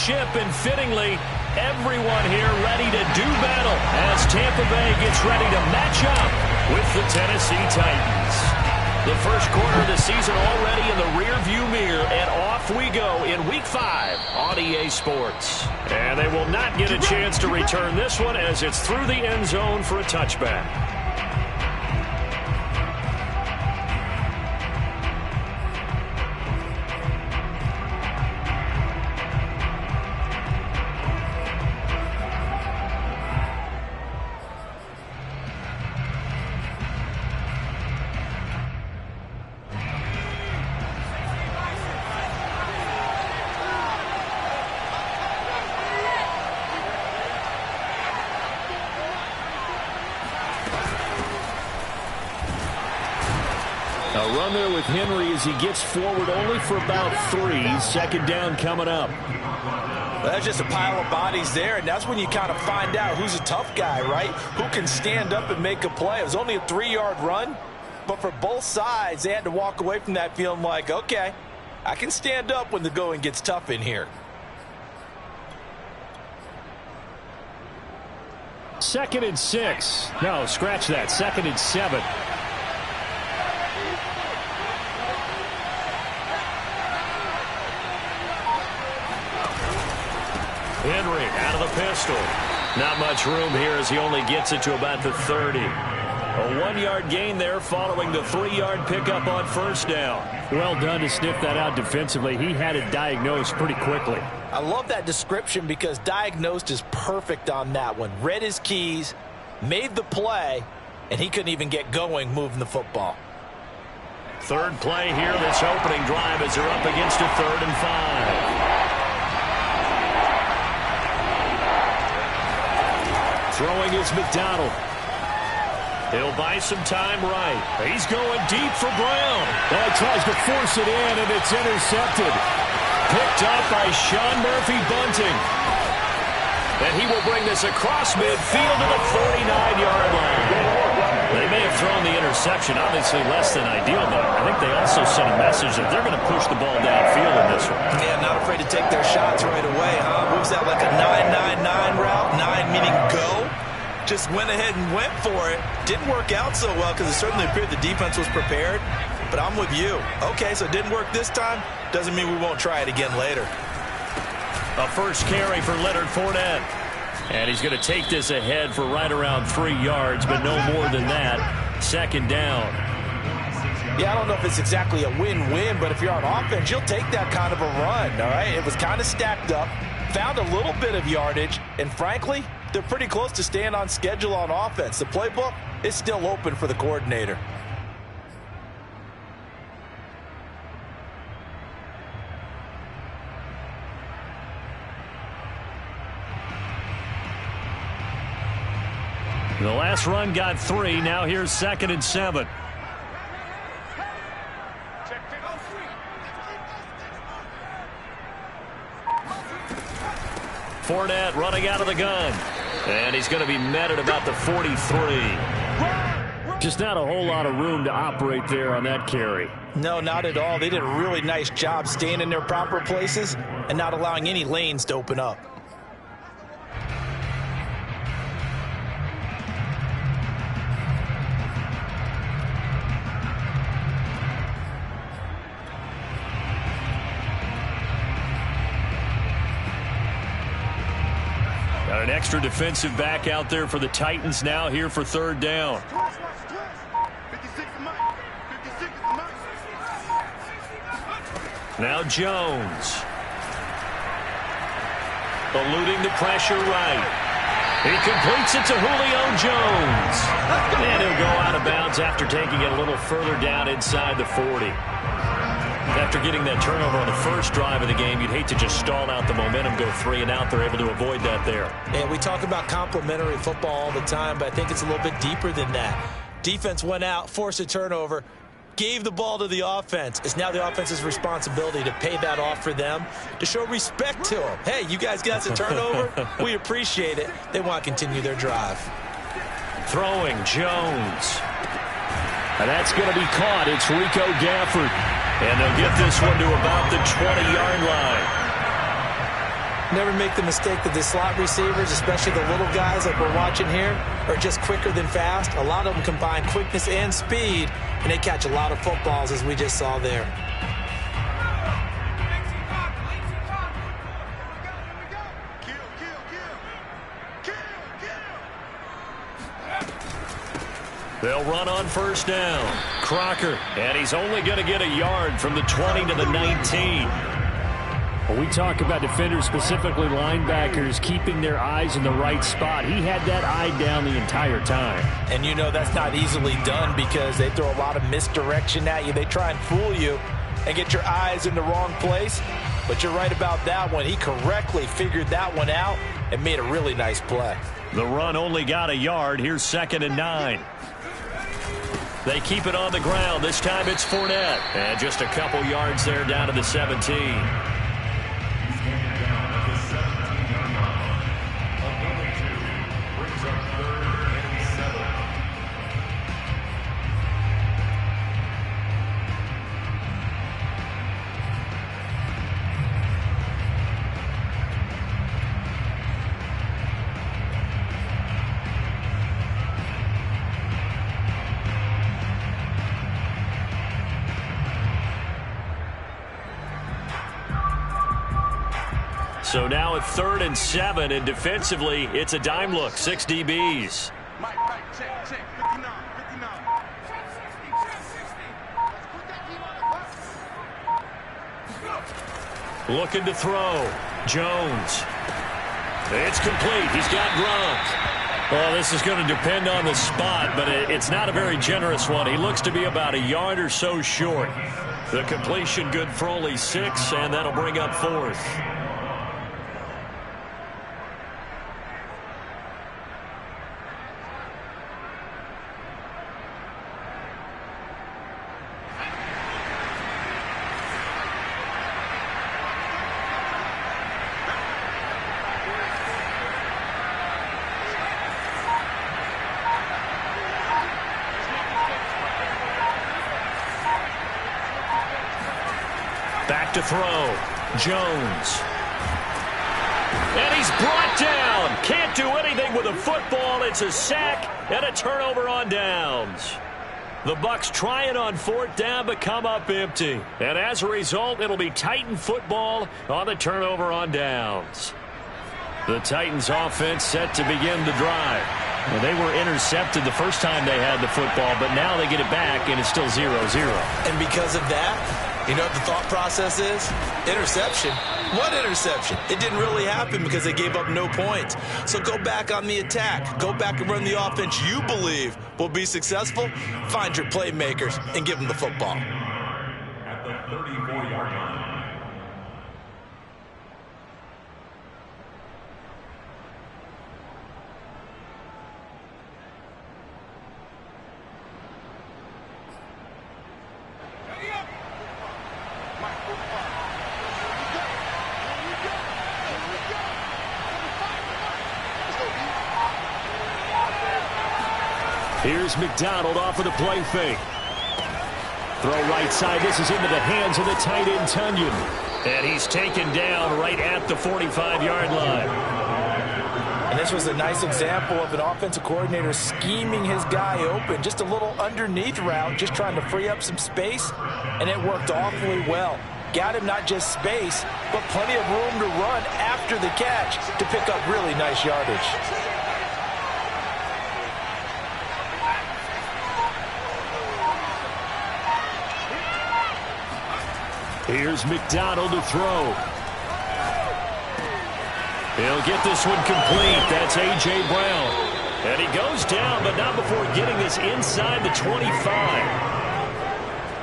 ship, and fittingly, everyone here ready to do battle as Tampa Bay gets ready to match up with the Tennessee Titans. The first quarter of the season already in the rearview mirror, and off we go in Week 5 on EA Sports. And they will not get a chance to return this one as it's through the end zone for a touchback. A run there with Henry as he gets forward only for about 3. Second down coming up. Well, that's just a pile of bodies there, and that's when you kind of find out who's a tough guy, right? Who can stand up and make a play. It was only a 3-yard run, but for both sides, they had to walk away from that feeling like, okay, I can stand up when the going gets tough in here. Second and 6. No, scratch that. Second and 7. Henry out of the pistol. Not much room here as he only gets it to about the 30. A 1-yard gain there following the 3-yard pickup on first down. Well done to sniff that out defensively. He had it diagnosed pretty quickly. I love that description because diagnosed is perfect on that one. Read his keys, made the play, and he couldn't even get going moving the football. Third play here this opening drive as they're up against a 3rd and 5. Throwing is McDonald. He'll buy some time right. He's going deep for Brown. Oh, he tries to force it in, and it's intercepted. Picked up by Sean Murphy-Bunting. And he will bring this across midfield to the 49-yard line. They may have thrown the interception, obviously less than ideal, though. I think they also sent a message that they're going to push the ball downfield in this one. Yeah, not afraid to take their shots right away, huh? Moves that like a 9-9-9 route, 9 meaning go. Just went ahead and went for it. Didn't work out so well because it certainly appeared the defense was prepared. But I'm with you. Okay, so it didn't work this time. Doesn't mean we won't try it again later. A first carry for Leonard Fournette. And he's going to take this ahead for right around 3 yards, but no more than that. Second down. Yeah, I don't know if it's exactly a win-win, but if you're on offense, you'll take that kind of a run, all right? It was kind of stacked up, found a little bit of yardage, and frankly, they're pretty close to staying on schedule on offense. The playbook is still open for the coordinator. The last run got 3. Now here's 2nd and 7. Fournette running out of the gun. And he's going to be met at about the 43. Just not a whole lot of room to operate there on that carry. No, not at all. They did a really nice job staying in their proper places and not allowing any lanes to open up. Got an extra defensive back out there for the Titans now here for 3rd down. Now Jones. Eluding the pressure right. He completes it to Julio Jones. And he'll go out of bounds after taking it a little further down inside the 40. After getting that turnover on the first drive of the game, you'd hate to just stall out the momentum, go 3 and out. They're able to avoid that there. And we talk about complementary football all the time, but I think it's a little bit deeper than that. Defense went out, forced a turnover, gave the ball to the offense. It's now the offense's responsibility to pay that off for them, to show respect to them. Hey, you guys got the turnover. We appreciate it. They want to continue their drive. Throwing Jones. And that's going to be caught. It's Rico Gafford. And they'll get this one to about the 20-yard line. Never make the mistake that the slot receivers, especially the little guys like we're watching here, are just quicker than fast. A lot of them combine quickness and speed, and they catch a lot of footballs, as we just saw there. They'll run on first down. Crocker, and he's only going to get a yard from the 20 to the 19. When we talk about defenders, specifically linebackers, keeping their eyes in the right spot, he had that eye down the entire time. And you know that's not easily done because they throw a lot of misdirection at you. They try and fool you and get your eyes in the wrong place. But you're right about that one. He correctly figured that one out and made a really nice play. The run only got a yard. Here's 2nd and 9. They keep it on the ground. This time it's Fournette. And just a couple yards there down to the 17. So now at 3rd and 7, and defensively, it's a dime look. 6 DBs. Looking to throw. Jones. It's complete. He's got Gronk. Well, this is going to depend on the spot, but it's not a very generous one. He looks to be about a yard or so short. The completion good for only 6, and that'll bring up 4th. Back to throw. Jones. And he's brought down. Can't do anything with a football. It's a sack and a turnover on downs. The Bucs trying on 4th down but come up empty. And as a result, it'll be Titan football on the turnover on downs. The Titans offense set to begin the drive. Well, they were intercepted the first time they had the football, but now they get it back and it's still 0-0. And because of that, you know what the thought process is? Interception. What interception? It didn't really happen because they gave up no points. So go back on the attack. Go back and run the offense you believe will be successful. Find your playmakers and give them the football. At the 34-yard line. Here's McDonald off of the play fake. Throw right side. This is into the hands of the tight end, Tunyon. And he's taken down right at the 45-yard line. And this was a nice example of an offensive coordinator scheming his guy open. Just a little underneath route, just trying to free up some space. And it worked awfully well. Got him not just space, but plenty of room to run after the catch to pick up really nice yardage. Here's McDonald to throw. He'll get this one complete. That's A.J. Brown. And he goes down, but not before getting this inside the 25.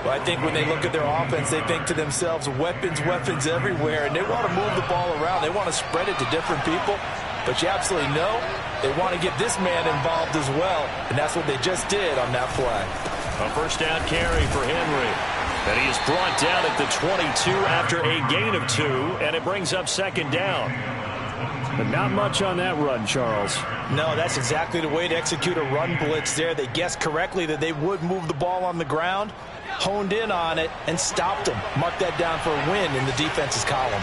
Well, I think when they look at their offense, they think to themselves, weapons, weapons everywhere, and they want to move the ball around. They want to spread it to different people, but you absolutely know they want to get this man involved as well, and that's what they just did on that play. A first down carry for Henry. And he is brought down at the 22 after a gain of 2, and it brings up 2nd down. But not much on that run, Charles. No, that's exactly the way to execute a run blitz there. They guessed correctly that they would move the ball on the ground, honed in on it, and stopped them. Mark that down for a win in the defense's column.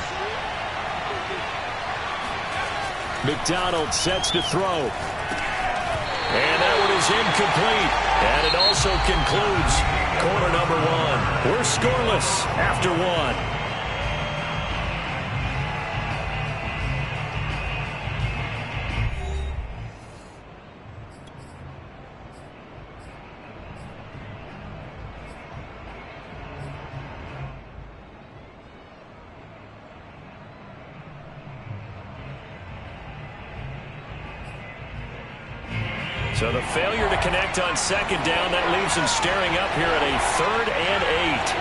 McDonald sets to throw. And that one is incomplete. And it also concludes quarter number one. We're scoreless after one. So the failure to connect on second down, that leaves him staring up here at a 3rd and 8.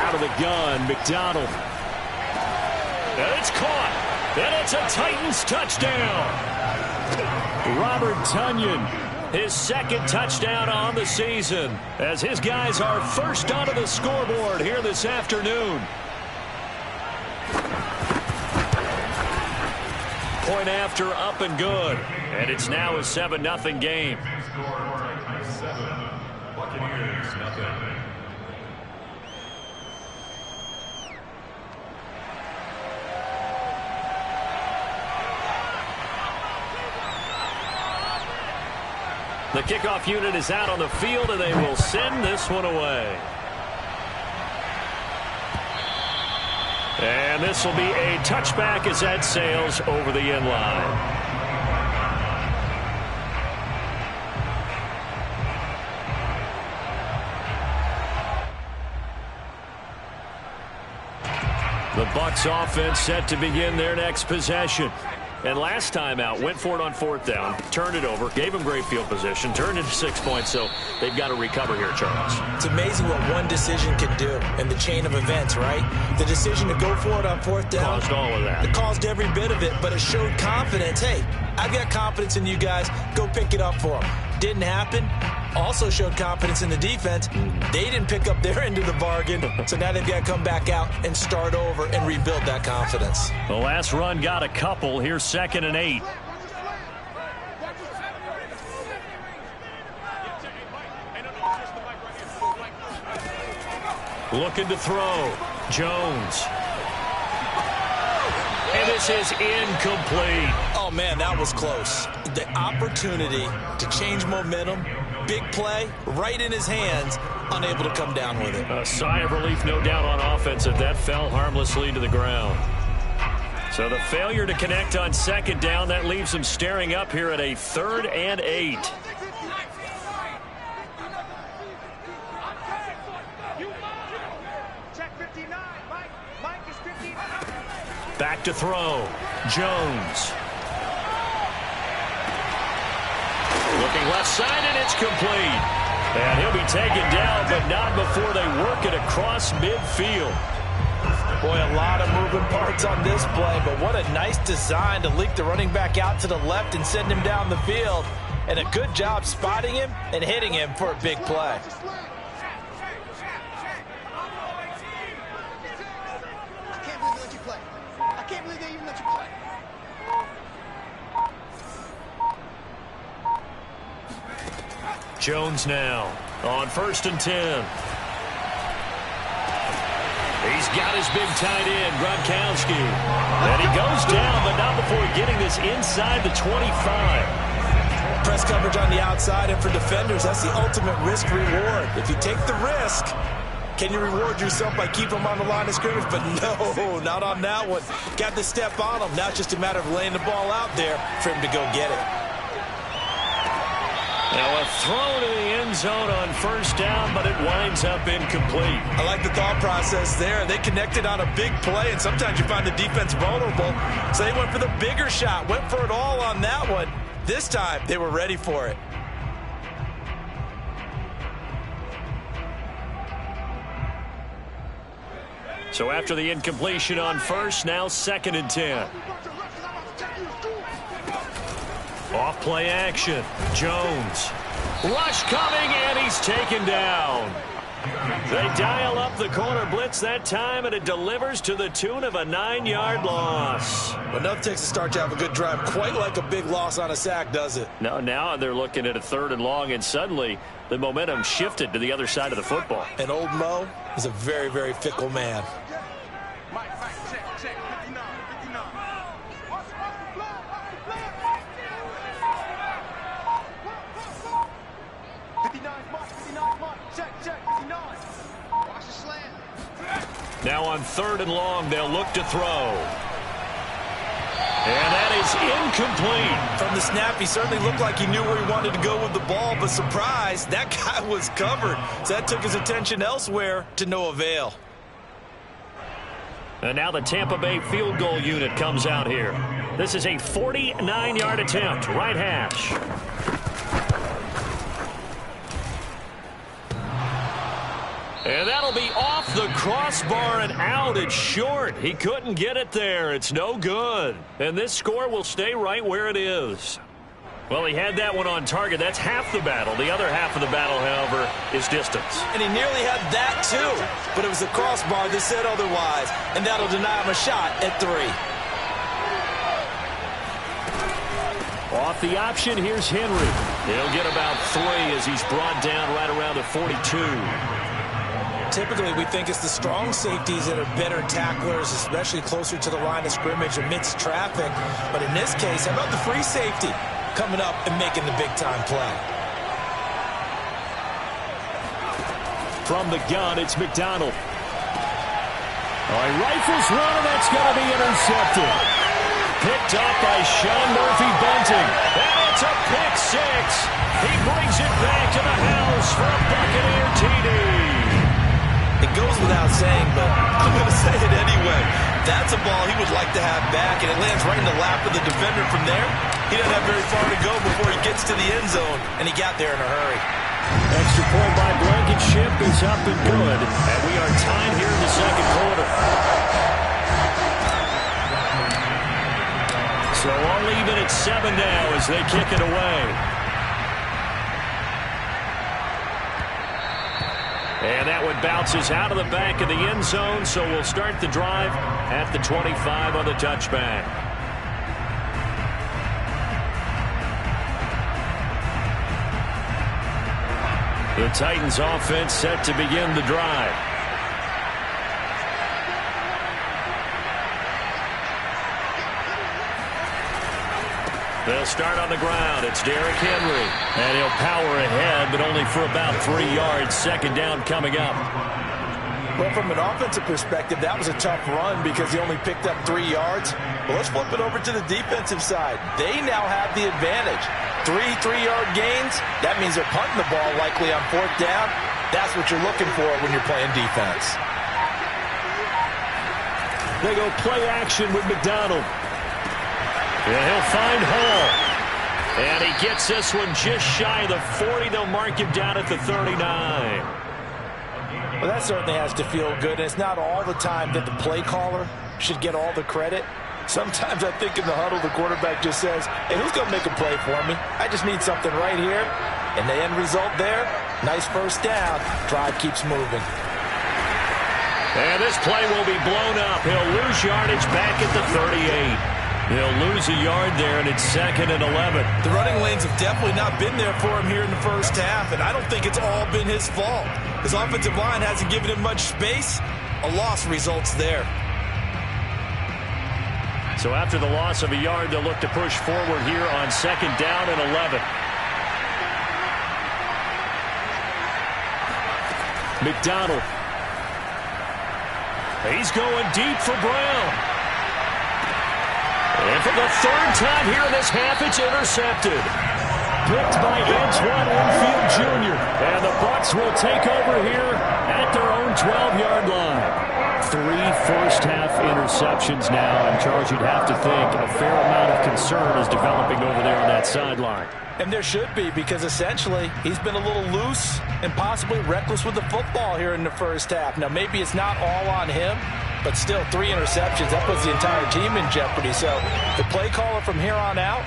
Out of the gun, McDonald. And it's caught. And it's a Titans touchdown. Robert Tonyan, his 2nd touchdown on the season, as his guys are first onto the scoreboard here this afternoon. Point after, up and good. And it's now a 7-0 game. Buccaneers, nothing. The kickoff unit is out on the field, and they will send this one away. And this will be a touchback as that sails over the end line. The Bucs offense set to begin their next possession. And last time out, went for it on 4th down, turned it over, gave them great field position, turned into 6 points, so they've got to recover here, Charles. It's amazing what one decision can do in the chain of events, right? The decision to go for it on 4th down. Caused all of that. It caused every bit of it, but it showed confidence. Hey, I've got confidence in you guys. Go pick it up for them. Didn't happen. Also showed confidence in the defense. They didn't pick up their end of the bargain, so now they've got to come back out and start over and rebuild that confidence. The last run got a couple. Here's 2nd and 8. Looking to throw. Jones. And this is incomplete. Oh, man, that was close. The opportunity to change momentum, big play, right in his hands, unable to come down with it. A sigh of relief, no doubt, on offense if that fell harmlessly to the ground. So the failure to connect on 2nd down, that leaves him staring up here at a 3rd and 8. Back to throw. Jones. Looking left side, and it's complete. And he'll be taken down, but not before they work it across midfield. Boy, a lot of moving parts on this play, but what a nice design to leak the running back out to the left and send him down the field. And a good job spotting him and hitting him for a big play. Jones now on 1st and 10. He's got his big tight end, Gronkowski. And he goes down, but not before getting this inside the 25. Press coverage on the outside, and for defenders, that's the ultimate risk-reward. If you take the risk, can you reward yourself by keeping him on the line of scrimmage? But no, not on that one. Got the step on him. Now it's just a matter of laying the ball out there for him to go get it. Now a throw to the end zone on 1st down, but it winds up incomplete. I like the thought process there. They connected on a big play, and sometimes you find the defense vulnerable. So they went for the bigger shot, went for it all on that one. This time, they were ready for it. So after the incompletion on 1st, now 2nd and 10. Off play action. Jones. Rush coming, and he's taken down. They dial up the corner blitz that time, and it delivers to the tune of a 9-yard loss. But nothing takes a start to have a good drive, quite like a big loss on a sack, does it? No, now they're looking at a 3rd and long, and suddenly the momentum shifted to the other side of the football. And old Mo is a very, very fickle man. Now on 3rd and long, they'll look to throw. And that is incomplete. From the snap, he certainly looked like he knew where he wanted to go with the ball, but surprise, that guy was covered. So that took his attention elsewhere to no avail. And now the Tampa Bay field goal unit comes out here. This is a 49-yard attempt, right hash. And that'll be off the crossbar and out. It's short. He couldn't get it there. It's no good. And this score will stay right where it is. Well, he had that one on target. That's half the battle. The other half of the battle, however, is distance. And he nearly had that, too. But it was the crossbar that said otherwise. And that'll deny him a shot at 3. Off the option, here's Henry. He'll get about 3 as he's brought down right around the 42. Typically, we think it's the strong safeties that are better tacklers, especially closer to the line of scrimmage amidst traffic. But in this case, how about the free safety coming up and making the big-time play? From the gun, it's McDonald. He rifles one, and that's going to be intercepted. Picked up by Sean Murphy-Bunting. And it's a pick 6. He brings it back to the house for a Buccaneer TD. It goes without saying, but I'm going to say it anyway. That's a ball he would like to have back, and it lands right in the lap of the defender from there. He doesn't have very far to go before he gets to the end zone, and he got there in a hurry. Extra point by Blankenship is up and good, and we are tied here in the second quarter. So all even at 7 now as they kick it away. And that one bounces out of the back of the end zone, so we'll start the drive at the 25 on the touchback. The Titans offense set to begin the drive. They'll start on the ground. It's Derrick Henry. And he'll power ahead, but only for about 3 yards. Second down coming up. Well, from an offensive perspective, that was a tough run because he only picked up 3 yards. Well, let's flip it over to the defensive side. They now have the advantage. 3 3-yard gains. That means they're punting the ball likely on 4th down. That's what you're looking for when you're playing defense. They go play action with McDonald. And he'll find Hall. And he gets this one just shy of the 40. They'll mark him down at the 39. Well, that certainly has to feel good. And it's not all the time that the play caller should get all the credit. Sometimes I think in the huddle, the quarterback just says, hey, who's going to make a play for me? I just need something right here. And the end result there, nice first down. Drive keeps moving. And this play will be blown up. He'll lose yardage back at the 38. He'll lose a yard there, and it's 2nd and 11. The running lanes have definitely not been there for him here in the first half, and I don't think it's all been his fault. His offensive line hasn't given him much space. A loss results there. So after the loss of a yard, they'll look to push forward here on 2nd down and 11. McDonald. He's going deep for Brown. And for the 3rd time here in this half, it's intercepted. Picked by Antoine Winfield Jr. And the Bucs will take over here at their own 12-yard line. 3 first-half interceptions now. I'm charged you'd have to think a fair amount of concern is developing over there on that sideline. And there should be, because essentially he's been a little loose and possibly reckless with the football here in the first half. Now, maybe it's not all on him, but still 3 interceptions. That puts the entire team in jeopardy. So the play caller from here on out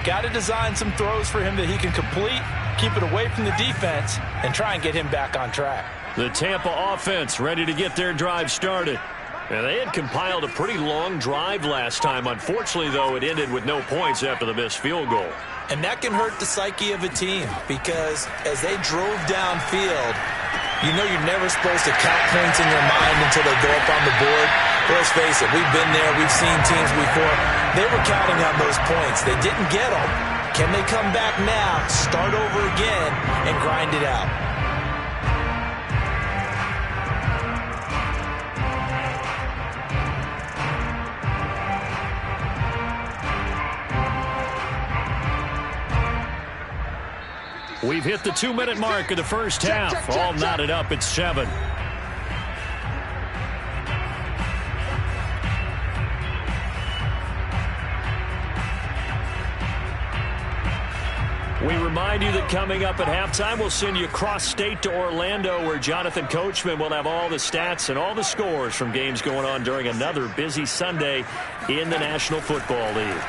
got to design some throws for him that he can complete, keep it away from the defense, and try and get him back on track. The Tampa offense ready to get their drive started. And they had compiled a pretty long drive last time. Unfortunately, though, it ended with no points after the missed field goal. And that can hurt the psyche of a team because as they drove downfield, you know you're never supposed to count points in your mind until they go up on the board. But let's face it, we've been there. We've seen teams before. They were counting on those points. They didn't get them. Can they come back now, start over again, and grind it out? We've hit the 2-minute mark of the first half. All knotted up at 7. We remind you that coming up at halftime, we'll send you cross-state to Orlando, where Jonathan Coachman will have all the stats and all the scores from games going on during another busy Sunday in the National Football League.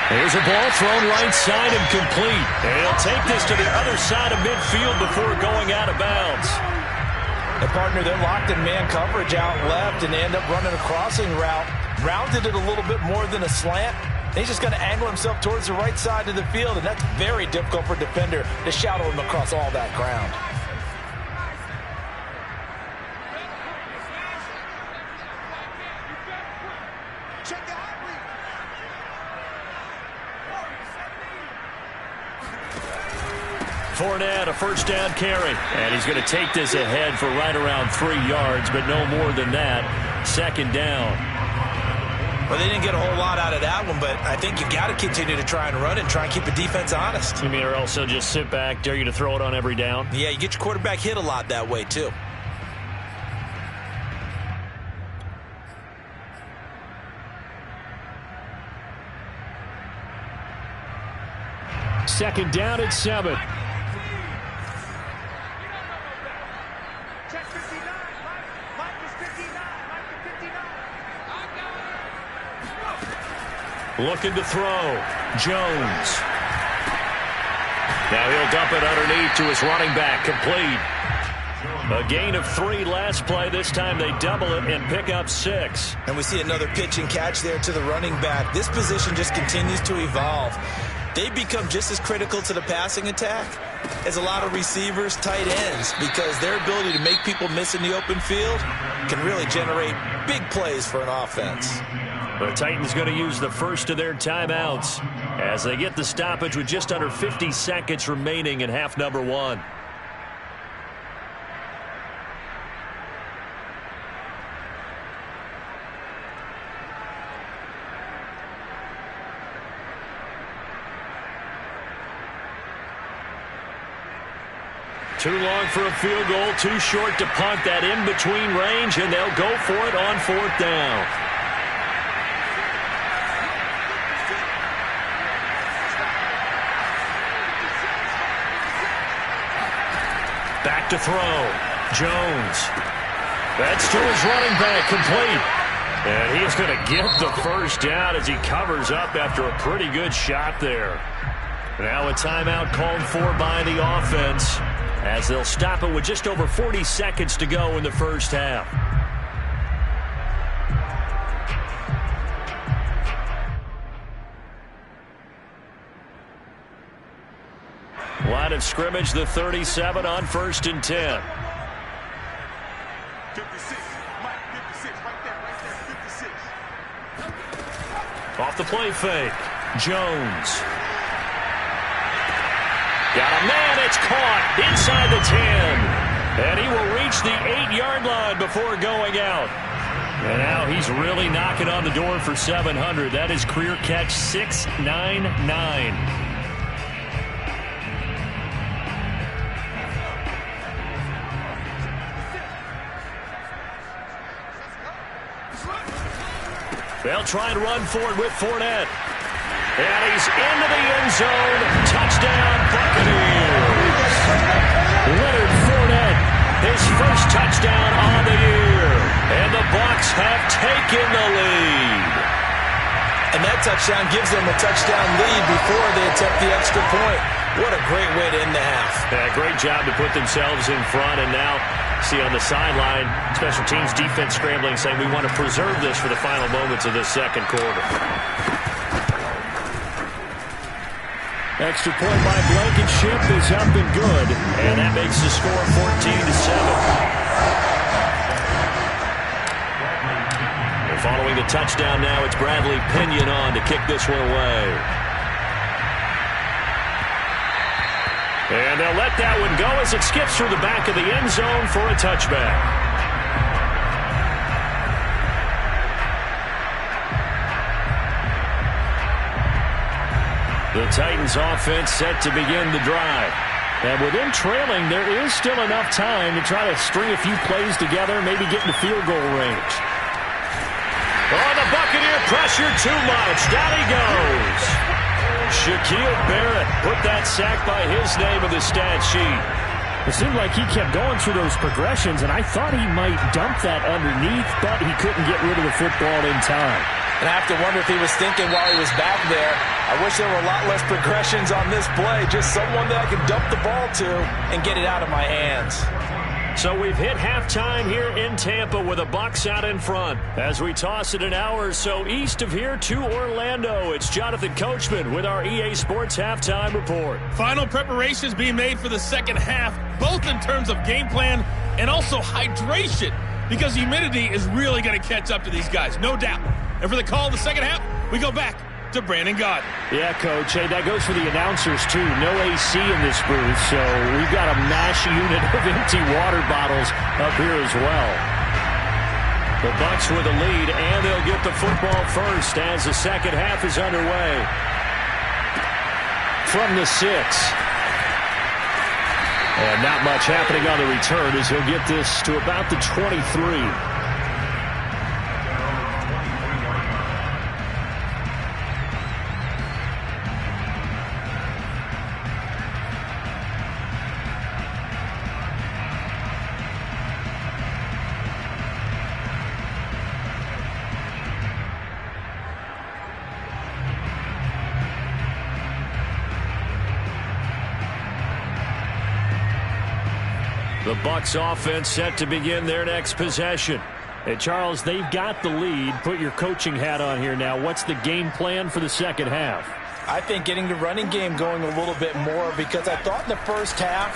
Here's a ball thrown right side and complete. And he'll take this to the other side of midfield before going out of bounds. And partner, they're locked in man coverage out left, and they end up running a crossing route. Rounded it a little bit more than a slant. He's just going to angle himself towards the right side of the field, and that's very difficult for a defender to shadow him across all that ground. Fournette, a first down carry. And he's going to take this ahead for right around 3 yards, but no more than that. Second down. Well, they didn't get a whole lot out of that one, but I think you got to continue to try and run and try and keep the defense honest. You mean, or else they'll just sit back, dare you to throw it on every down? Yeah, you get your quarterback hit a lot that way, too. Second down at 7. Looking to throw. Jones. Now he'll dump it underneath to his running back. Complete. A gain of 3 last play. This time they double it and pick up 6. And we see another pitch and catch there to the running back. This position just continues to evolve. They become just as critical to the passing attack as a lot of receivers, tight ends, because their ability to make people miss in the open field can really generate big plays for an offense. The Titans going to use the first of their timeouts as they get the stoppage with just under 50 seconds remaining in half number 1. Too long for a field goal, too short to punt. That in-between range, and they'll go for it on 4th down. Back to throw. Jones. That's to his running back, complete. And he's going to get the first down as he covers up after a pretty good shot there. Now a timeout called for by the offense as they'll stop it with just over 40 seconds to go in the first half. Line of scrimmage, the 37 on 1st and 10. 56, Mike, 56, right there, 56. Off the play fake. Jones. Got a man, it's caught inside the 10. And he will reach the 8-yard line before going out. And now he's really knocking on the door for 700. That is career catch 699. They'll try and run for it with Fournette. And he's into the end zone. Touchdown, Buccaneers. Leonard Fournette, his first touchdown on the year. And the Bucs have taken the lead. And that touchdown gives them a touchdown lead before they attempt the extra point. What a great way to end the half. Yeah, great job to put themselves in front, and now see on the sideline, special teams defense scrambling, saying we want to preserve this for the final moments of this second quarter. Extra point by Blankenship is up and good, and that makes the score 14-7. And following the touchdown now, it's Bradley Pinion on to kick this one away. And they'll let that one go as it skips through the back of the end zone for a touchback. The Titans offense set to begin the drive. And with them trailing, there is still enough time to try to string a few plays together, maybe get into field goal range. Oh, the Buccaneer pressure too much. Down he goes. Shaquille Barrett put that sack by his name in the stat sheet. It seemed like he kept going through those progressions, and I thought he might dump that underneath, but he couldn't get rid of the football in time. And I have to wonder if he was thinking while he was back there, I wish there were a lot less progressions on this play, just someone that I could dump the ball to and get it out of my hands. So we've hit halftime here in Tampa with the Bucs out in front. As we toss it an hour or so east of here to Orlando, it's Jonathan Coachman with our EA Sports Halftime Report. Final preparations being made for the second half, both in terms of game plan and also hydration, because humidity is really going to catch up to these guys, no doubt. And for the call of the second half, we go back to Brandon Gaudin. Yeah, Coach. Hey, that goes for the announcers, too. No AC in this booth, so we've got a mash unit of empty water bottles up here as well. The Bucs with a lead, and they'll get the football first as the second half is underway. From the 6. And not much happening on the return as he'll get this to about the 23. The Bucs offense set to begin their next possession. Hey, Charles, they've got the lead. Put your coaching hat on here now. What's the game plan for the second half? I think getting the running game going a little bit more, because I thought in the first half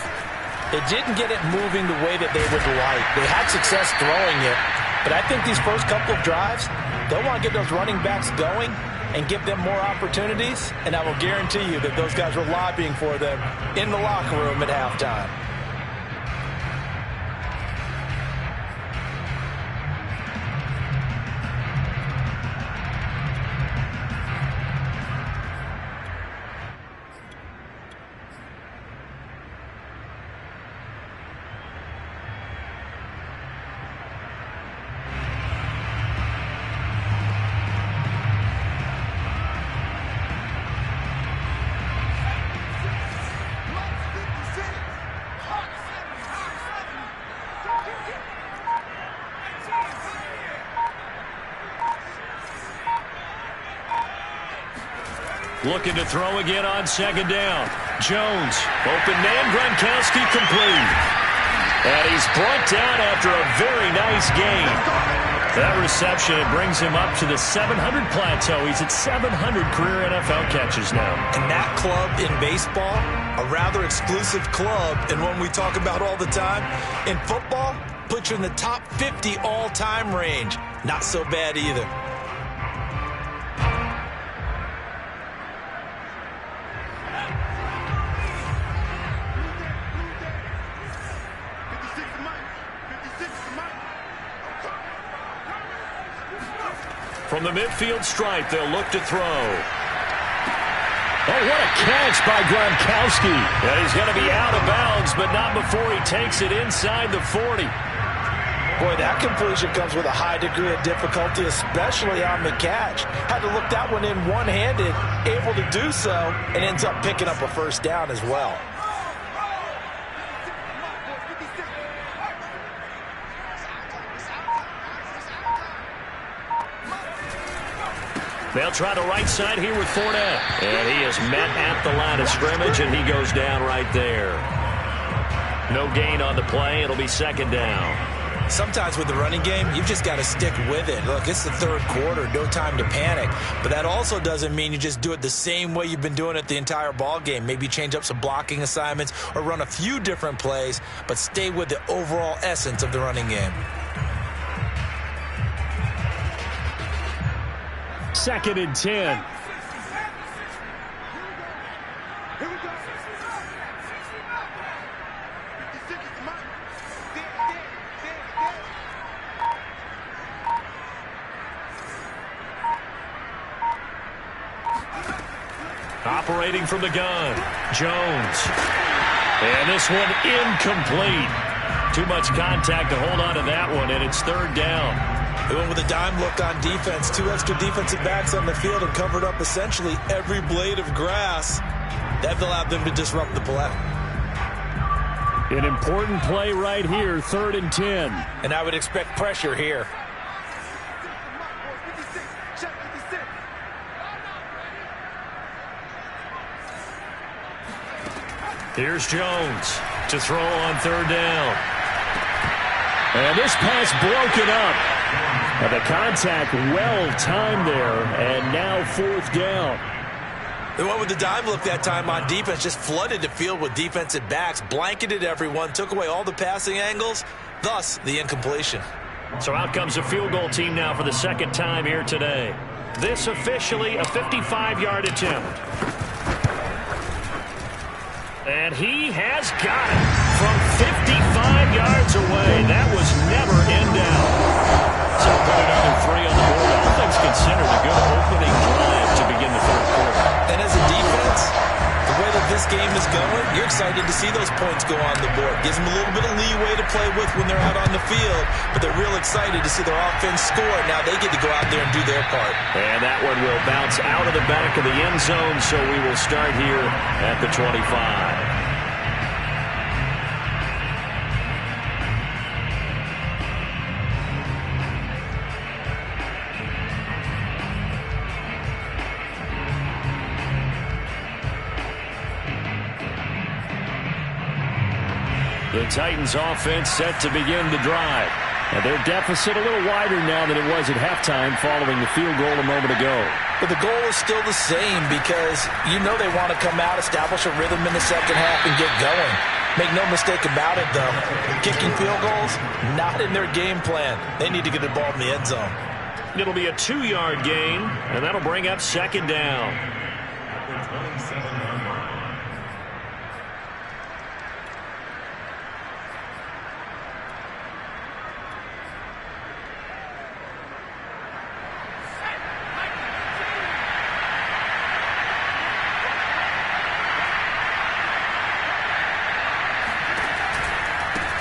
it didn't get it moving the way that they would like. They had success throwing it, but I think these first couple of drives, they'll want to get those running backs going and give them more opportunities, and I will guarantee you that those guys were lobbying for them in the locker room at halftime. Looking to throw again on second down. Jones, open man, Gronkowski complete. And he's brought down after a very nice gain. That reception, it brings him up to the 700 plateau. He's at 700 career NFL catches now. And that club in baseball, a rather exclusive club, and one we talk about all the time. In football, puts you in the top 50 all-time range. Not so bad either. From the midfield stripe, they'll look to throw. Oh, what a catch by Gronkowski. And he's going to be out of bounds, but not before he takes it inside the 40. Boy, that completion comes with a high degree of difficulty, especially on the catch. Had to look that one in one-handed, able to do so, and ends up picking up a first down as well. They'll try the right side here with Fournette. And he is met at the line of scrimmage, and he goes down right there. No gain on the play. It'll be second down. Sometimes with the running game, you've just got to stick with it. Look, it's the third quarter, no time to panic. But that also doesn't mean you just do it the same way you've been doing it the entire ball game. Maybe change up some blocking assignments or run a few different plays, but stay with the overall essence of the running game. Second and 10. Operating from the gun, Jones. And this one incomplete. Too much contact to hold on to that one, and it's third down. They went with a dime look on defense. 2 extra defensive backs on the field and covered up essentially every blade of grass. That allowed them to disrupt the play. An important play right here, 3rd and 10. And I would expect pressure here. Here's Jones to throw on 3rd down. And this pass broken up. And the contact well timed there, and now 4th down. They went with the dime look that time on defense, just flooded the field with defensive backs, blanketed everyone, took away all the passing angles, thus the incompletion. So out comes a field goal team now for the 2nd time here today. This officially a 55-yard attempt. And he has got it from 55 yards away. That was never in doubt. So put another 3 on the board. All things considered, a good opening drive to begin the 3rd quarter. And as a defense, the way that this game is going, you're excited to see those points go on the board. Gives them a little bit of leeway to play with when they're out on the field, but they're real excited to see their offense score. Now they get to go out there and do their part. And that one will bounce out of the back of the end zone, so we will start here at the 25. The Titans offense set to begin the drive. And their deficit a little wider now than it was at halftime following the field goal a moment ago. But the goal is still the same because you know they want to come out, establish a rhythm in the second half, and get going. Make no mistake about it, though. Kicking field goals, not in their game plan. They need to get the ball in the end zone. It'll be a 2-yard gain, and that'll bring up 2nd down.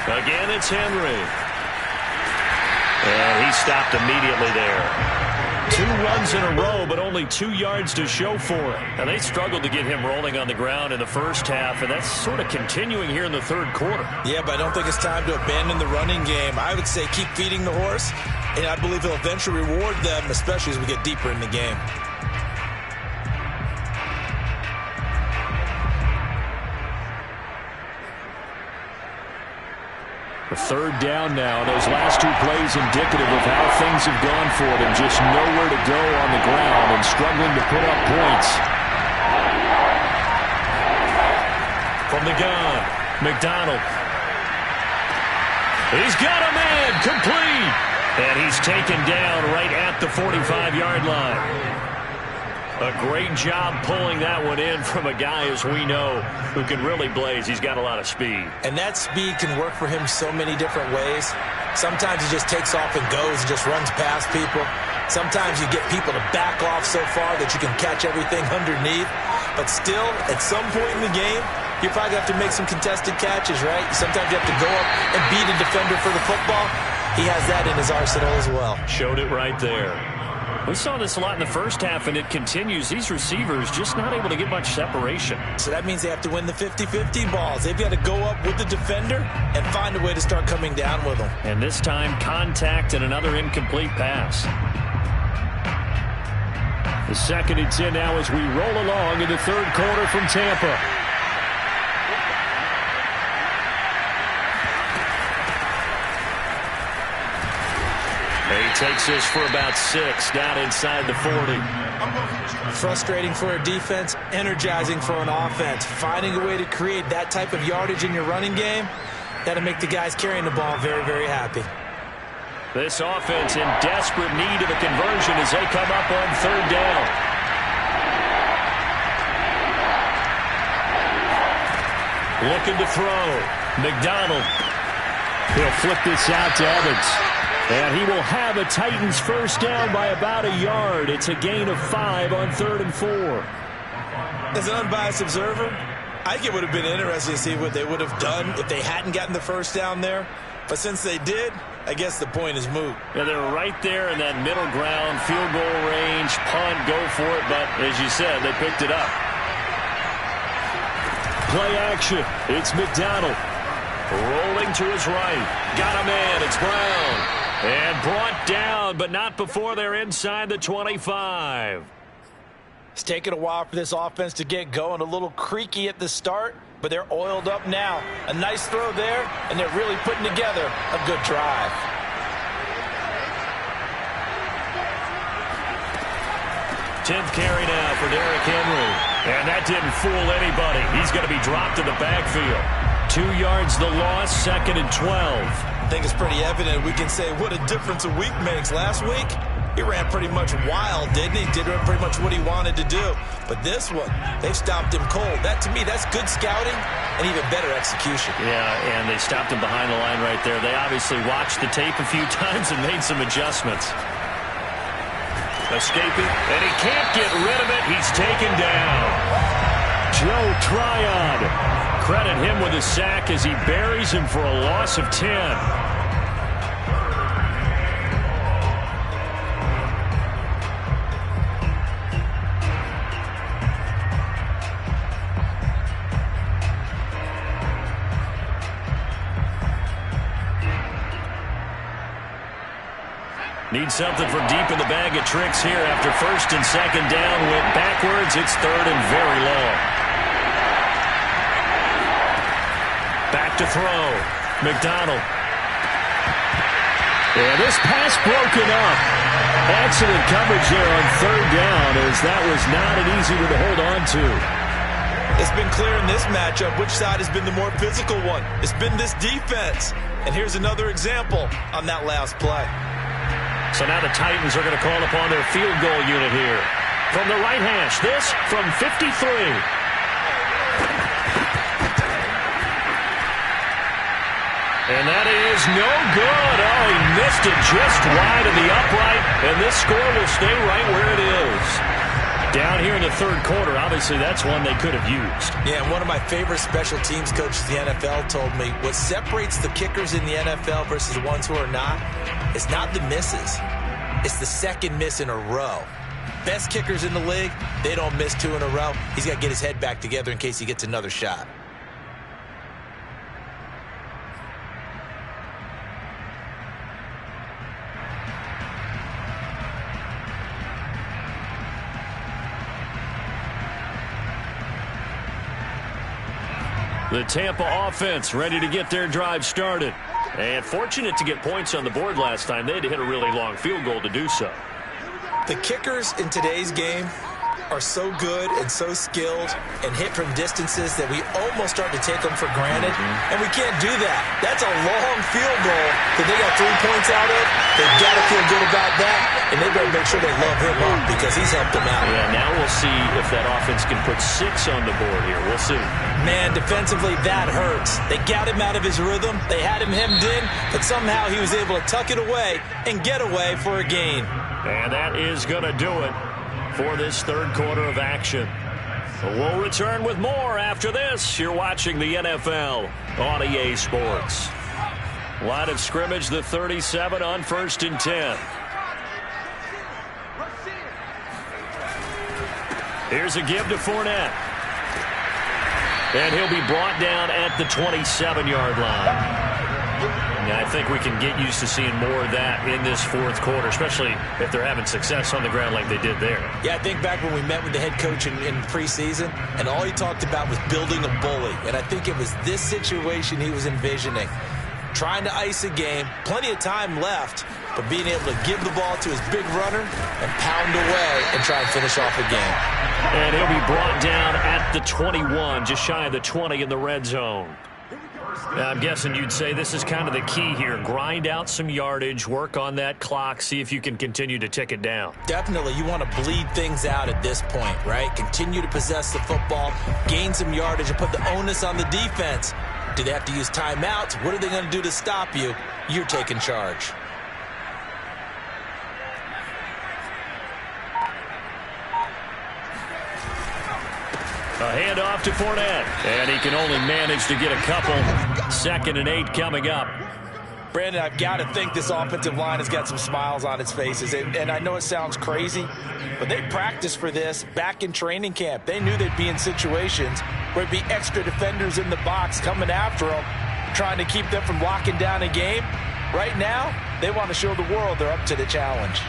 Again, it's Henry. And he stopped immediately there. 2 runs in a row, but only 2 yards to show for it. And they struggled to get him rolling on the ground in the first half, and that's sort of continuing here in the 3rd quarter. Yeah, but I don't think it's time to abandon the running game. I would say keep feeding the horse, and I believe he'll eventually reward them, especially as we get deeper in the game. The 3rd down now. Those last 2 plays indicative of how things have gone for them. Just nowhere to go on the ground and struggling to put up points. From the gun, McDonald. He's got a man, complete. And he's taken down right at the 45-yard line. A great job pulling that one in from a guy, as we know, who can really blaze. He's got a lot of speed. And that speed can work for him so many different ways. Sometimes he just takes off and goes and just runs past people. Sometimes you get people to back off so far that you can catch everything underneath. But still, at some point in the game, you probably have to make some contested catches, right? Sometimes you have to go up and beat a defender for the football. He has that in his arsenal as well. Showed it right there. We saw this a lot in the first half, and it continues. These receivers just not able to get much separation. So that means they have to win the 50-50 balls. They've got to go up with the defender and find a way to start coming down with them. And this time, contact and another incomplete pass. The 2nd and 10 now as we roll along in the 3rd quarter from Tampa. He takes this for about 6 down inside the 40. Frustrating for a defense, energizing for an offense. Finding a way to create that type of yardage in your running game, that'll make the guys carrying the ball very, very happy. This offense in desperate need of a conversion as they come up on 3rd down. Looking to throw. McDonald. He'll flip this out to Evans. And he will have a Titans first down by about a yard. It's a gain of 5 on 3rd and 4. As an unbiased observer, I think it would have been interesting to see what they would have done if they hadn't gotten the first down there. But since they did, I guess the point is moot. Yeah, they were right there in that middle ground, field goal range, punt, go for it. But as you said, they picked it up. Play action. It's McDonald. Rolling to his right. Got a man. It's Brown. And brought down, but not before they're inside the 25. It's taken a while for this offense to get going. A little creaky at the start, but they're oiled up now. A nice throw there, and they're really putting together a good drive. Tenth carry now for Derrick Henry. And that didn't fool anybody. He's going to be dropped in the backfield. 2 yards the loss, 2nd and 12. I think it's pretty evident. We can say what a difference a week makes. Last week, he ran pretty much wild, didn't he? Did pretty much what he wanted to do. But this one, they've stopped him cold. That, to me, that's good scouting and even better execution. Yeah, and they stopped him behind the line right there. They obviously watched the tape a few times and made some adjustments. Escaping, and he can't get rid of it. He's taken down. Joe Tryon. Credit him with a sack as he buries him for a loss of 10. Need something from deep in the bag of tricks here after 1st and 2nd down. Went backwards. It's 3rd and very long. Back to throw. McDonald. And this pass broken up. Excellent coverage there on 3rd down, as that was not an easy one to hold on to. It's been clear in this matchup which side has been the more physical one. It's been this defense. And here's another example on that last play. So now the Titans are going to call upon their field goal unit here. From the right hash, this from 53. And that is no good. Oh, he missed it just wide of the upright, and this score will stay right where it is. Down here in the 3rd quarter, obviously that's one they could have used. Yeah, and one of my favorite special teams coaches in the NFL told me what separates the kickers in the NFL versus the ones who are not is not the misses. It's the 2nd miss in a row. Best kickers in the league, they don't miss 2 in a row. He's got to get his head back together in case he gets another shot. The Tampa offense ready to get their drive started. And fortunate to get points on the board last time. They had to hit a really long field goal to do so. The kickers in today's game are so good and so skilled and hit from distances that we almost start to take them for granted. And we can't do that. That's a long field goal that they got 3 points out of. They've got to feel good about that, and they better make sure they love him up because he's helped them out. Yeah, now we'll see if that offense can put 6 on the board here. We'll see. Man, defensively, that hurts. They got him out of his rhythm. They had him hemmed in, but somehow he was able to tuck it away and get away for a gain. And that is going to do it for this 3rd quarter of action. We'll return with more after this. You're watching the NFL on EA Sports. Line of scrimmage, the 37 on 1st and 10. Here's a give to Fournette. And he'll be brought down at the 27-yard line. I think we can get used to seeing more of that in this 4th quarter, especially if they're having success on the ground like they did there. Yeah, I think back when we met with the head coach in preseason, and all he talked about was building a bully. And I think it was this situation he was envisioning. Trying to ice a game, plenty of time left, but being able to give the ball to his big runner and pound away and try and finish off a game. And he'll be brought down at the 21, just shy of the 20 in the red zone. Now, I'm guessing you'd say this is kind of the key here. Grind out some yardage, work on that clock, see if you can continue to tick it down. Definitely. You want to bleed things out at this point, right? Continue to possess the football, gain some yardage, and put the onus on the defense. Do they have to use timeouts? What are they going to do to stop you? You're taking charge. A handoff to Fournette. And he can only manage to get a couple. 2nd and 8 coming up. Brandon, I've got to think this offensive line has got some smiles on its faces. And I know it sounds crazy, but they practiced for this back in training camp. They knew they'd be in situations where there'd be extra defenders in the box coming after them, trying to keep them from locking down a game. Right now, they want to show the world they're up to the challenge.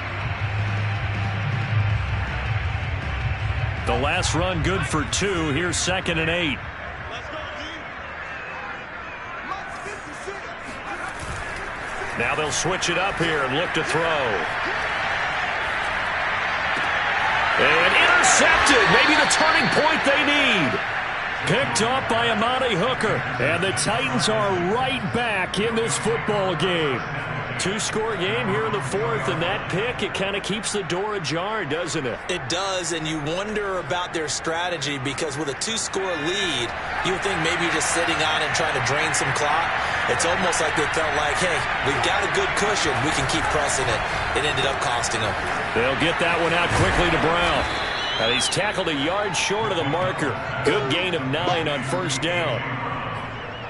The last run good for 2. Here's 2nd and 8. Now they'll switch it up here and look to throw. And intercepted. Maybe the turning point they need. Picked up by Amani Hooker. And the Titans are right back in this football game. 2-score game here in the 4th, and that pick, it kind of keeps the door ajar, doesn't it? It does, and you wonder about their strategy because with a 2-score lead, you would think maybe you're just sitting on it and trying to drain some clock. It's almost like they felt like, hey, we've got a good cushion. We can keep pressing it. It ended up costing them. They'll get that one out quickly to Brown. And he's tackled a yard short of the marker. Good gain of 9 on 1st down.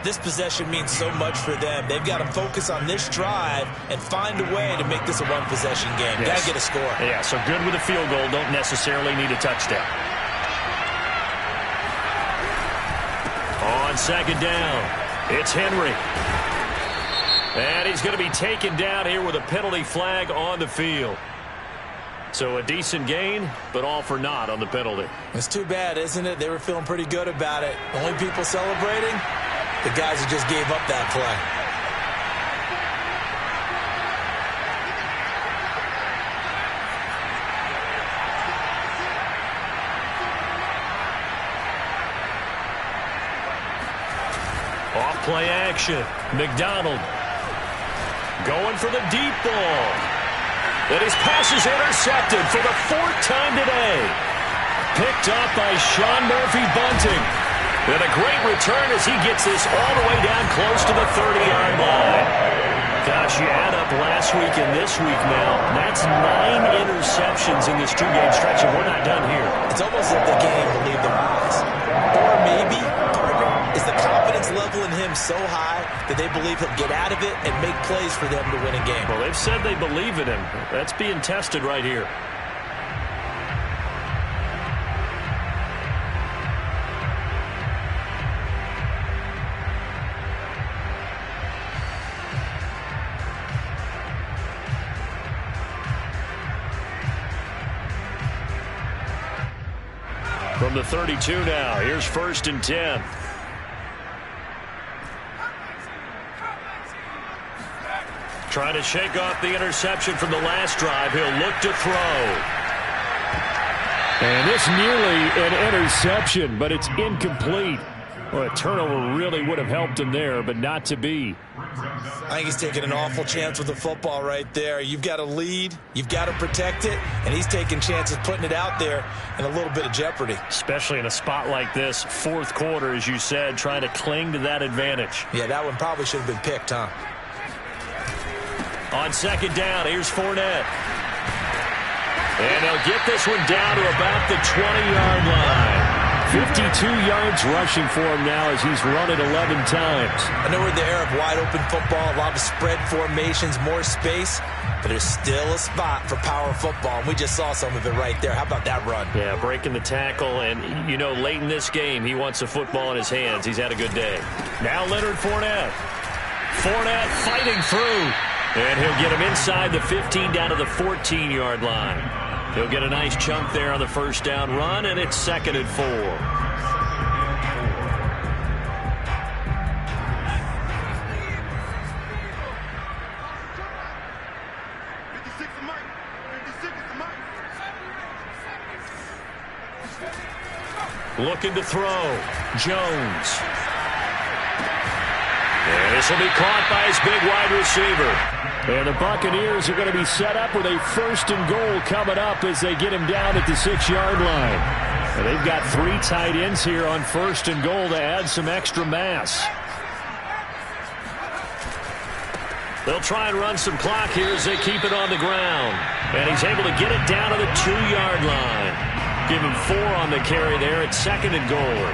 This possession means so much for them. They've got to focus on this drive and find a way to make this a one-possession game. Yes. Got to get a score. Yeah, so good with a field goal. Don't necessarily need a touchdown. On 2nd down, it's Henry. And he's going to be taken down here with a penalty flag on the field. So a decent gain, but all for naught on the penalty. It's too bad, isn't it? They were feeling pretty good about it. Only people celebrating, the guys who just gave up that play. Off play action. McDonald going for the deep ball. And his pass is intercepted for the 4th time today. Picked up by Sean Murphy-Bunting. And a great return as he gets this all the way down close to the 30-yard line. Gosh, you add up last week and this week now. That's 9 interceptions in this 2-game stretch, and we're not done here. It's almost like they can't even believe their eyes. Or maybe, partner, is the confidence level in him so high that they believe he'll get out of it and make plays for them to win a game. Well, they've said they believe in him. That's being tested right here. From the 32 now, here's 1st and 10. Trying to shake off the interception from the last drive. He'll look to throw. And this nearly an interception, but it's incomplete. Well, a turnover really would have helped him there, but not to be. I think he's taking an awful chance with the football right there. You've got to lead, you've got to protect it, and he's taking chances putting it out there in a little bit of jeopardy. Especially in a spot like this, 4th quarter, as you said, trying to cling to that advantage. Yeah, that one probably should have been picked, huh? On 2nd down, here's Fournette. And they'll get this one down to about the 20-yard line. 52 yards rushing for him now as he's run it 11 times. I know we're in the era of wide-open football, a lot of spread formations, more space, but there's still a spot for power football, and we just saw some of it right there. How about that run? Yeah, breaking the tackle, and, you know, late in this game, he wants the football in his hands. He's had a good day. Now Leonard Fournette. Fournette fighting through, and he'll get him inside the 15 down to the 14-yard line. He'll get a nice chunk there on the 1st down run, and it's 2nd and 4. Looking to throw. Jones. And this will be caught by his big wide receiver. And the Buccaneers are going to be set up with a 1st and goal coming up as they get him down at the 6-yard line. And they've got 3 tight ends here on 1st and goal to add some extra mass. They'll try and run some clock here as they keep it on the ground. And he's able to get it down to the 2-yard line. Give him 4 on the carry there at 2nd and goal.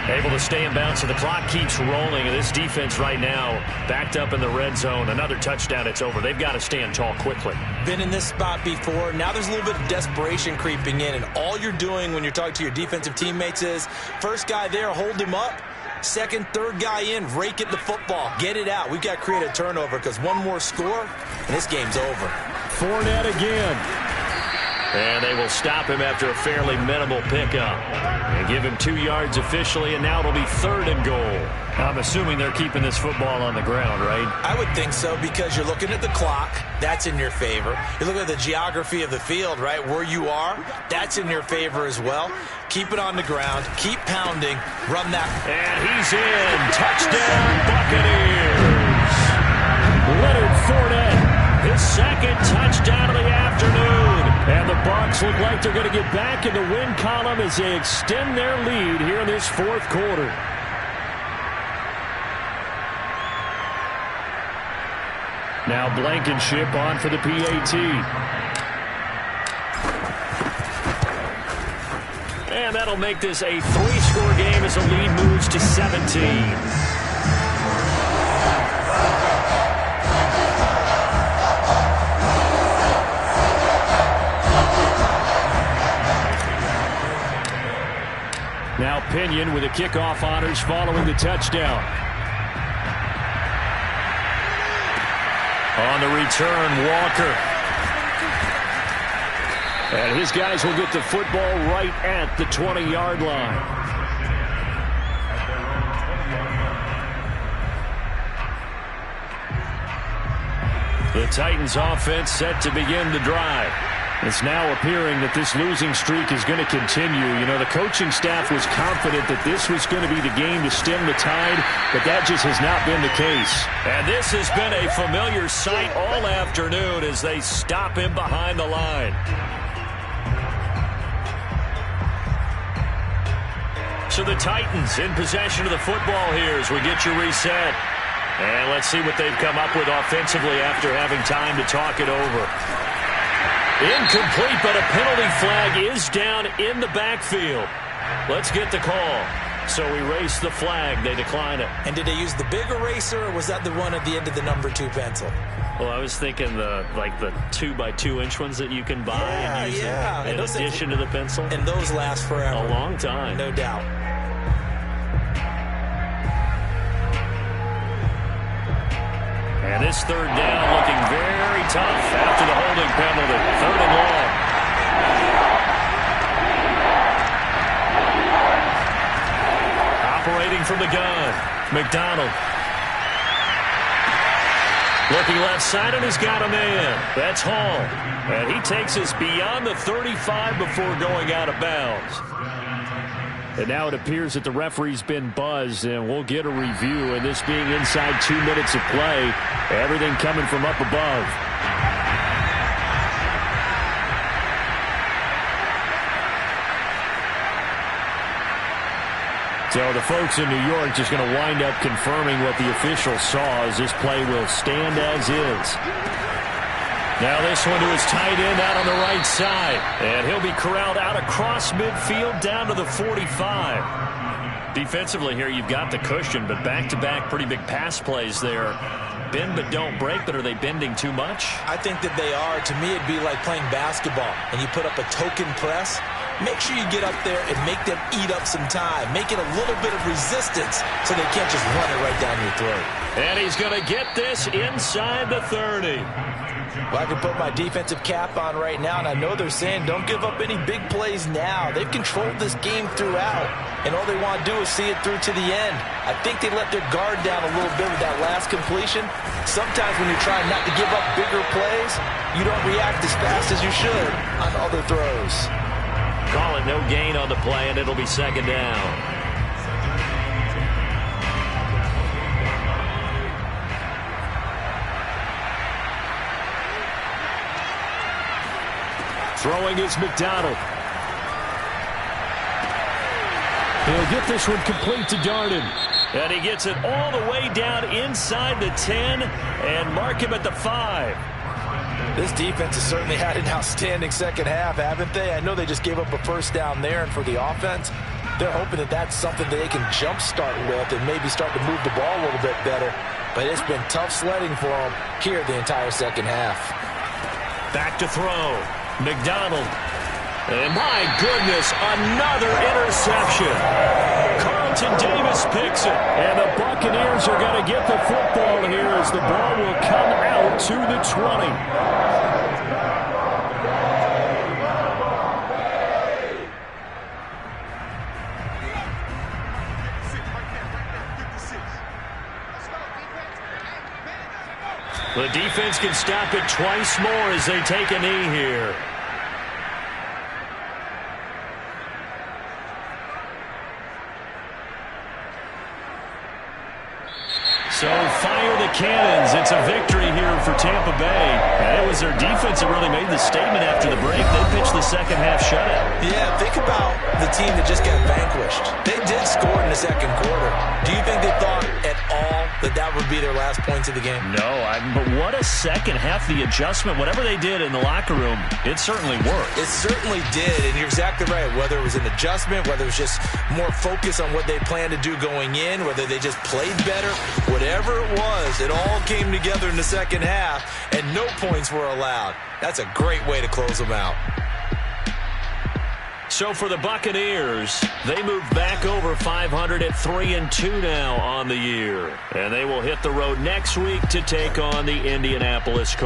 Able to stay in bounds, so the clock keeps rolling, and this defense right now backed up in the red zone. Another touchdown, it's over. They've got to stand tall quickly. Been in this spot before. Now there's a little bit of desperation creeping in, and all you're doing when you're talking to your defensive teammates is first guy there, hold him up. Second, third guy in, rake at the football. Get it out. We've got to create a turnover because one more score, and this game's over. Fournette again. And they will stop him after a fairly minimal pickup. And give him 2 yards officially, and now it'll be 3rd and goal. I'm assuming they're keeping this football on the ground, right? I would think so because you're looking at the clock. That's in your favor. You're looking at the geography of the field, right? Where you are, that's in your favor as well. Keep it on the ground. Keep pounding. Run that. And he's in. Touchdown, Buccaneers. Leonard Fournette. His 2nd touchdown of the afternoon. And the Bucs look like they're going to get back in the win column as they extend their lead here in this 4th quarter. Now Blankenship on for the PAT. And that'll make this a 3-score game as the lead moves to 17. Now Pinion with the kickoff honors following the touchdown. On the return, Walker. And his guys will get the football right at the 20-yard line. The Titans offense set to begin the drive. It's now appearing that this losing streak is going to continue. You know, the coaching staff was confident that this was going to be the game to stem the tide, but that just has not been the case. And this has been a familiar sight all afternoon as they stop him behind the line. So the Titans in possession of the football here as we get you reset. And let's see what they've come up with offensively after having time to talk it over. Incomplete, but a penalty flag is down in the backfield. Let's get the call. So erase the flag. They decline it. And did they use the big eraser, or was that the one at the end of the number 2 pencil? Well, I was thinking the 2x2-inch ones that you can buy and use in addition to the pencil. And those last forever. A long time. No doubt. And this 3rd down looking very tough after the holding penalty. 3rd and long. Operating from the gun, McDonald. Looking left side and has got a man. That's Hall. And he takes us beyond the 35 before going out of bounds. And now it appears that the referee's been buzzed, and we'll get a review. And this being inside 2 minutes of play, everything coming from up above. So the folks in New York just going to wind up confirming what the official saw as this play will stand as is. Now this one to his tight end out on the right side. And he'll be corralled out across midfield down to the 45. Defensively here, you've got the cushion, but back-to-back pretty big pass plays there. Bend but don't break, but are they bending too much? I think that they are. To me, it'd be like playing basketball, and you put up a token press. Make sure you get up there and make them eat up some time. Make it a little bit of resistance so they can't just run it right down your throat. And he's going to get this inside the 30. Well, I can put my defensive cap on right now, and I know they're saying don't give up any big plays now. They've controlled this game throughout, and all they want to do is see it through to the end. I think they let their guard down a little bit with that last completion. Sometimes when you're trying not to give up bigger plays, you don't react as fast as you should on other throws. Call it no gain on the play, and it'll be 2nd down. Throwing is McDonald. He'll get this one complete to Darden. And he gets it all the way down inside the 10 and mark him at the 5. This defense has certainly had an outstanding second half, haven't they? I know they just gave up a first down there, and for the offense, they're hoping that that's something that they can jumpstart with and maybe start to move the ball a little bit better. But it's been tough sledding for them here the entire second half. Back to throw. McDonald. And my goodness, another interception. Carlton Davis picks it. And the Buccaneers are going to get the football here as the ball will come out to the 20. The defense can stop it twice more as they take a knee here. So fire the cannons. It's a victory here for Tampa Bay. And it was their defense that really made the statement after the break. They pitched the second half shutout. Yeah, think about the team that just got vanquished. They did score in the second quarter. Do you think they thought at all that that would be their last points of the game? No, but what a second half. The adjustment, whatever they did in the locker room, it certainly worked. It certainly did, and you're exactly right. Whether it was an adjustment, whether it was just more focus on what they planned to do going in, whether they just played better, whatever it was, it all came together in the second half, and no points were allowed. That's a great way to close them out. So for the Buccaneers, they move back over 500 at 3-2 now on the year. And they will hit the road next week to take on the Indianapolis Colts.